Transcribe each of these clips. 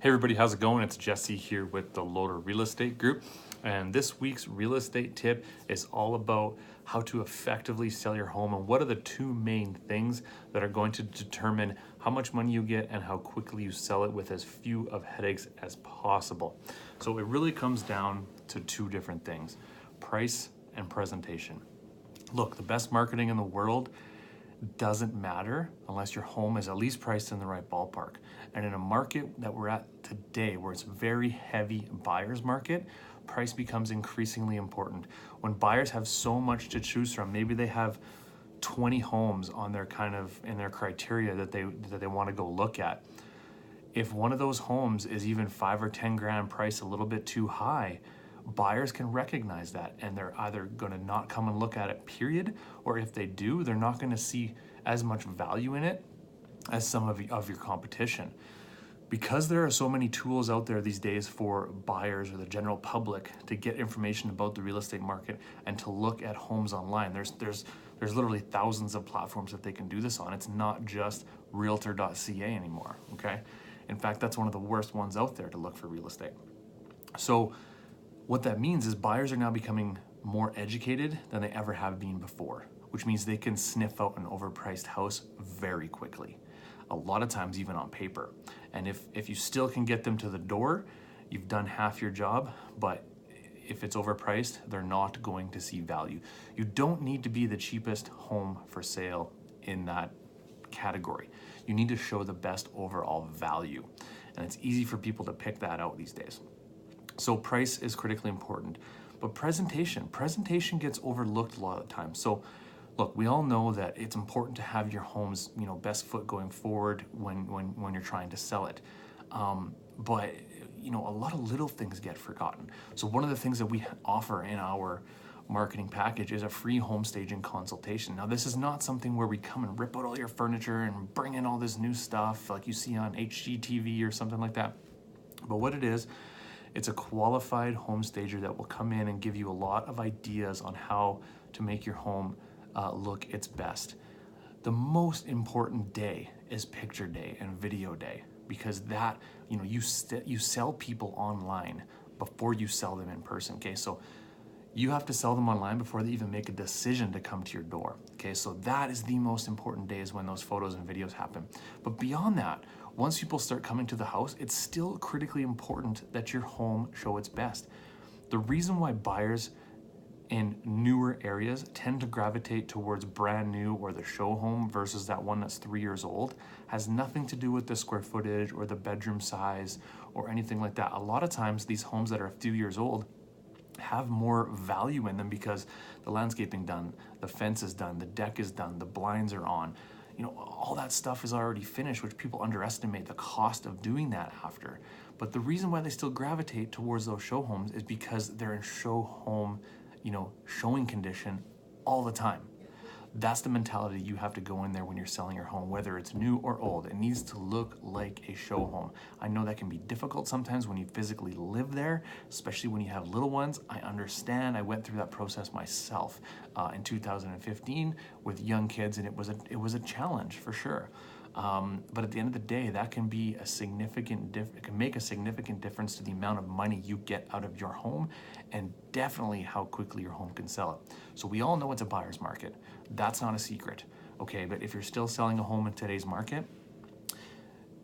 Hey everybody, how's it going? It's Jesse here with the Loader Real Estate Group. And this week's real estate tip is all about how to effectively sell your home and what are the two main things that are going to determine how much money you get and how quickly you sell it with as few of headaches as possible. So it really comes down to two different things: price and presentation. Look, the best marketing in the world doesn't matter unless your home is at least priced in the right ballpark. And in a market that we're at today, where it's very heavy buyer's market, price becomes increasingly important. When buyers have so much to choose from, maybe they have 20 homes on their in their criteria that they want to go look at. If one of those homes is even 5 or 10 grand price a little bit too high, buyers can recognize that, and they're either going to not come and look at it, period, or if they do, they're not going to see as much value in it as some of your competition. Because there are so many tools out there these days for buyers or the general public to get information about the real estate market and to look at homes online, there's literally thousands of platforms that they can do this on. It's not just realtor.ca anymore, okay? In fact, that's one of the worst ones out there to look for real estate. So what that means is buyers are now becoming more educated than they ever have been before, which means they can sniff out an overpriced house very quickly, a lot of times even on paper. And if you still can get them to the door, you've done half your job. But if it's overpriced, they're not going to see value. You don't need to be the cheapest home for sale in that category. You need to show the best overall value. And it's easy for people to pick that out these days. So price is critically important, but presentation gets overlooked a lot of the time. So look, we all know that it's important to have your home's best foot going forward when you're trying to sell it. But a lot of little things get forgotten. So one of the things that we offer in our marketing package is a free home staging consultation. Now, this is not something where we come and rip out all your furniture and bring in all this new stuff like you see on HGTV or something like that. But what it is, it's a qualified home stager that will come in and give you a lot of ideas on how to make your home look its best. The most important day is picture day and video day, because that, you sell people online before you sell them in person, okay? So you have to sell them online before they even make a decision to come to your door, okay? So that is the most important day, is when those photos and videos happen. But beyond that, once people start coming to the house, it's still critically important that your home show its best. The reason why buyers in newer areas tend to gravitate towards brand new or the show home versus that one that's 3 years old has nothing to do with the square footage or the bedroom size or anything like that. A lot of times these homes that are a few years old have more value in them because the landscaping done, the fence is done, the deck is done, the blinds are on. All that stuff is already finished, which people underestimate the cost of doing that after. But the reason why they still gravitate towards those show homes is because they're in show home, showing condition all the time. That's the mentality you have to go in there when you're selling your home, whether it's new or old. It needs to look like a show home. I know that can be difficult sometimes when you physically live there, especially when you have little ones. I understand. I went through that process myself in 2015 with young kids, and it was a challenge for sure. But at the end of the day, that can be it can make a significant difference to the amount of money you get out of your home, and definitely how quickly your home can sell it. So we all know it's a buyer's market. That's not a secret, okay? But if you're still selling a home in today's market,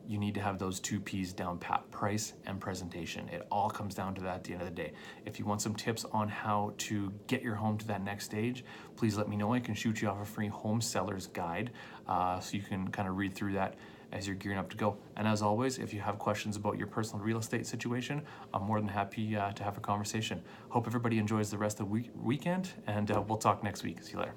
you need to have those two P's down pat: price and presentation. It all comes down to that at the end of the day. If you want some tips on how to get your home to that next stage, please let me know. I can shoot you off a free home seller's guide so you can kind of read through that as you're gearing up to go. And as always, if you have questions about your personal real estate situation, I'm more than happy to have a conversation. Hope everybody enjoys the rest of the weekend, and we'll talk next week. See you later.